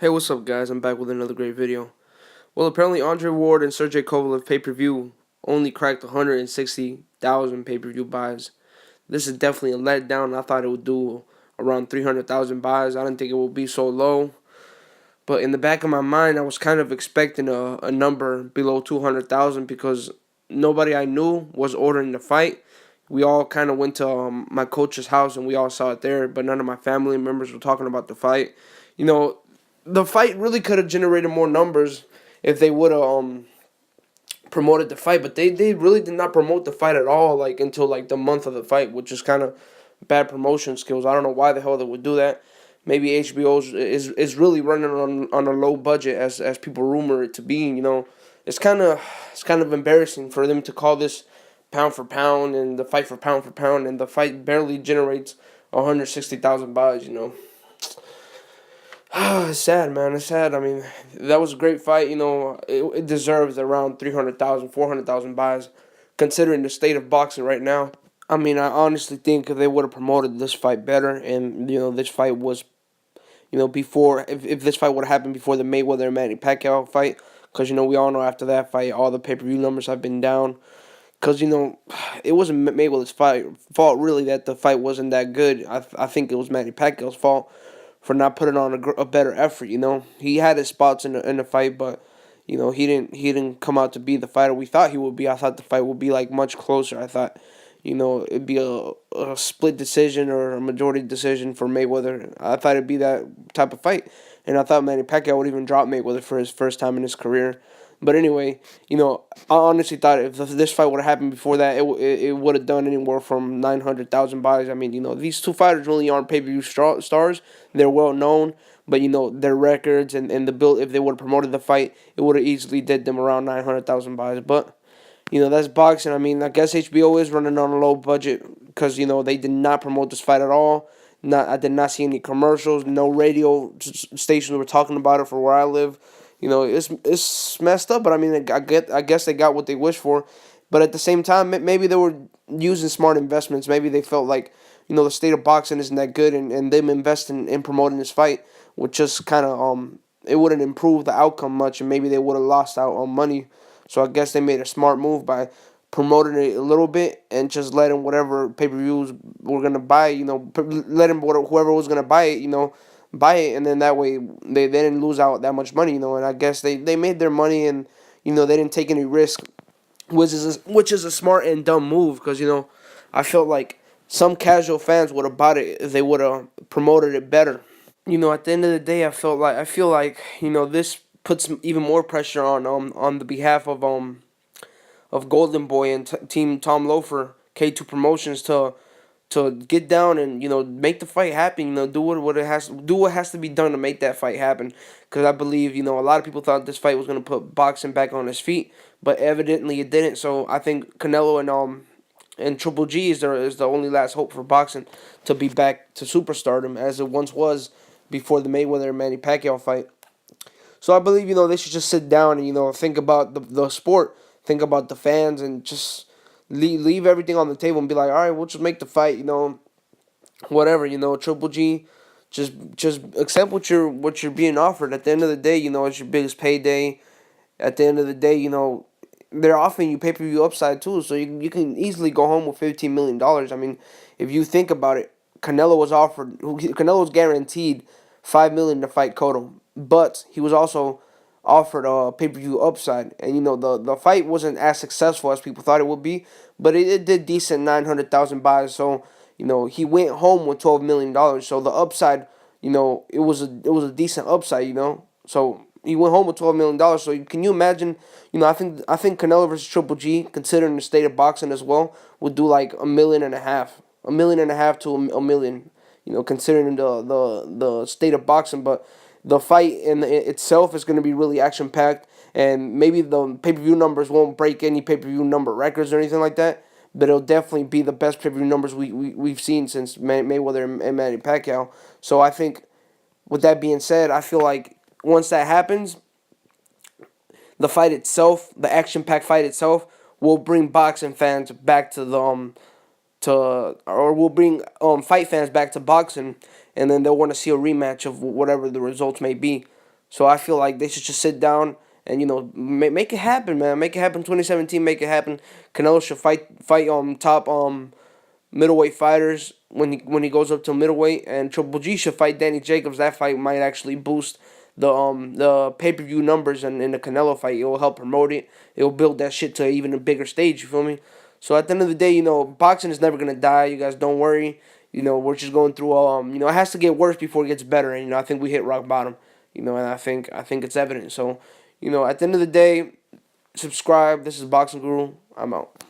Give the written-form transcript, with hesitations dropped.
Hey, what's up, guys? I'm back with another great video. Well, apparently Andre Ward and Sergey Kovalev pay-per-view only cracked 160,000 pay-per-view buys. This is definitely a letdown. I thought it would do around 300,000 buys. I didn't think it would be so low. But in the back of my mind, I was kind of expecting a number below 200,000 because nobody I knew was ordering the fight. We all kind of went to my coach's house and we all saw it there, but none of my family members were talking about the fight. You know, the fight really could have generated more numbers if they would have promoted the fight, but they really did not promote the fight at all, like until like the month of the fight, which is kind of bad promotion skills. I don't know why the hell they would do that. Maybe HBO is really running on a low budget as people rumor it to be. It's kind of embarrassing for them to call this pound for pound and the fight for pound, and the fight barely generates 160,000 buys. It's sad, man. It's sad. I mean, that was a great fight. It deserves around 300,000, 400,000 buys, considering the state of boxing right now. I mean, I honestly think if they would have promoted this fight better, and this fight was, before, if this fight would have happened before the Mayweather and Manny Pacquiao fight, because we all know after that fight, all the pay-per-view numbers have been down. Because it wasn't Mayweather's fault really that the fight wasn't that good. I think it was Manny Pacquiao's fault for not putting on a better effort. He had his spots in the fight, but he didn't come out to be the fighter we thought he would be. I thought the fight would be like much closer. I thought it'd be a split decision or a majority decision for Mayweather. I thought it'd be that type of fight, and I thought Manny Pacquiao would even drop Mayweather for his first time in his career. But anyway, I honestly thought if this fight would have happened before that, it would have done anywhere from 900,000 buys. I mean, these two fighters really aren't pay-per-view stars. They're well known, but their records and the build. If they would have promoted the fight, it would have easily did them around 900,000 buys. But that's boxing. I mean, I guess HBO is running on a low budget because they did not promote this fight at all. I did not see any commercials. No radio stations were talking about it for where I live. It's messed up, but I mean, I guess they got what they wished for. But at the same time, maybe they were using smart investments. Maybe they felt like, the state of boxing isn't that good, and them investing in promoting this fight would just kind of it wouldn't improve the outcome much, and maybe they would have lost out on money. So I guess they made a smart move by promoting it a little bit and just letting whatever pay-per-views were gonna buy, letting whoever was gonna buy it, buy it, and then that way they didn't lose out that much money, and I guess they made their money, and they didn't take any risk, which is a smart and dumb move because I felt like some casual fans would have bought it if they would have promoted it better. At the end of the day, I feel like this puts even more pressure on the behalf of Golden Boy and Team Tom Loafer K2 Promotions to get down and make the fight happen. Do what has to be done to make that fight happen. Because I believe a lot of people thought this fight was gonna put boxing back on his feet, but evidently it didn't. So I think Canelo and Triple G is the only last hope for boxing to be back to superstardom as it once was before the Mayweather and Manny Pacquiao fight. So I believe they should just sit down and think about the sport, think about the fans, and just leave everything on the table and be like, all right, we'll just make the fight, whatever, Triple G, just accept what you're being offered. At the end of the day, it's your biggest payday. At the end of the day, they're offering you pay-per-view upside too, so you can easily go home with $15 million. I mean, if you think about it, Canelo was guaranteed $5 million to fight Cotto, but he was also offered a pay-per-view upside, and the fight wasn't as successful as people thought it would be, but it did decent 900,000 buys. So he went home with $12 million. So the upside, it was a decent upside. So he went home with $12 million. So can you imagine? I think Canelo versus Triple G, considering the state of boxing as well, would do like $1.5 million to a million. Considering the state of boxing, but the fight in itself is going to be really action packed, and maybe the pay per view numbers won't break any pay per view number records or anything like that. But it'll definitely be the best pay per view numbers we've seen since Mayweather and Manny Pacquiao. So I think, with that being said, I feel like once that happens, the fight itself, the action packed fight itself, will bring boxing fans back to the to or we'll bring fight fans back to boxing, and then they'll want to see a rematch of whatever the results may be. So I feel like they should just sit down and make it happen, man. Make it happen. 2017, make it happen. Canelo should fight top middleweight fighters when he goes up to middleweight, and Triple G should fight Danny Jacobs. That fight might actually boost the pay-per-view numbers, and in the Canelo fight, it will help promote it. It will build that shit to even a bigger stage. You feel me? So at the end of the day, boxing is never gonna die. You guys don't worry. We're just going through it has to get worse before it gets better, and I think we hit rock bottom. And I think it's evident. So, at the end of the day, subscribe. This is Boxing Guru. I'm out.